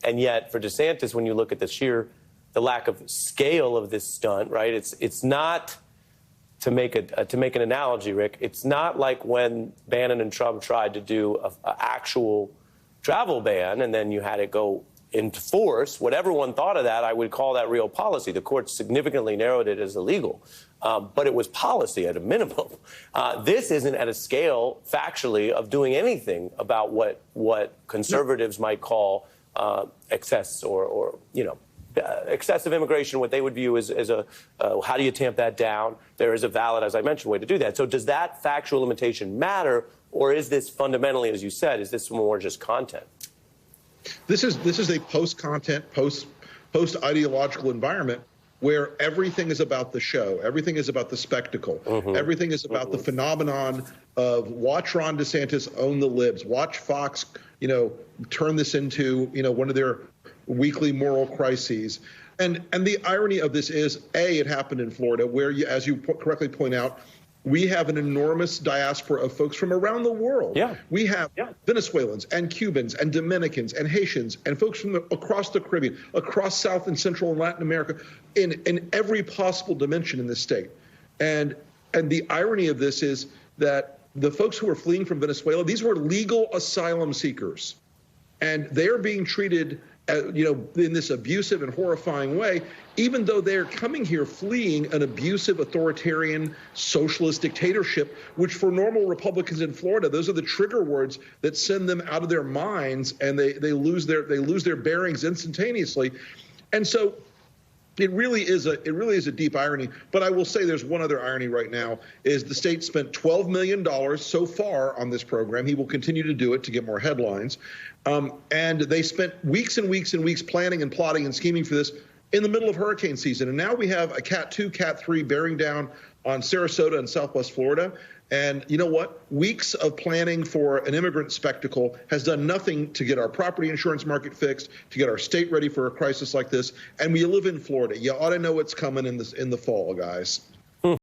And yet, for DeSantis, when you look at the lack of scale of this stunt, right? It's not, to make an analogy, Rick, it's not like when Bannon and Trump tried to do an actual travel ban and then you had it go into force. What everyone thought of that, I would call that real policy. The court significantly narrowed it as illegal, but it was policy at a minimum. This isn't at a scale, factually, of doing anything about what conservatives might call excess or excessive immigration, what they would view as a how do you tamp that down? There is a valid, as I mentioned, way to do that. So does that factual limitation matter, or is this fundamentally, as you said, is this more just content? This is a post-content, post-ideological environment where everything is about the show, everything is about the spectacle, everything is about the phenomenon of watch Ron DeSantis own the libs, watch Fox, turn this into, one of their weekly moral crises. And the irony of this is, A, it happened in Florida, where, as you correctly point out, we have an enormous diaspora of folks from around the world. Yeah. We have Venezuelans and Cubans and Dominicans and Haitians and folks from across the Caribbean, across South and Central and Latin America, in every possible dimension in this state. And the irony of this is that the folks who are fleeing from Venezuela, these were legal asylum seekers, and they are being treated in this abusive and horrifying way, even though they're coming here fleeing an abusive, authoritarian, socialist dictatorship, which for normal Republicans in Florida, those are the trigger words that send them out of their minds, and they lose their bearings instantaneously. And so it really is a deep irony. But I will say there's one other irony right now, is the state spent $12 million so far on this program. He will continue to do it to get more headlines. And they spent weeks and weeks and weeks planning and plotting and scheming for this in the middle of hurricane season. And now we have a Cat 2, Cat 3 bearing down on Sarasota and Southwest Florida. And you know what? Weeks of planning for an immigrant spectacle has done nothing to get our property insurance market fixed, to get our state ready for a crisis like this. And we live in Florida. You ought to know what's coming in the fall, guys.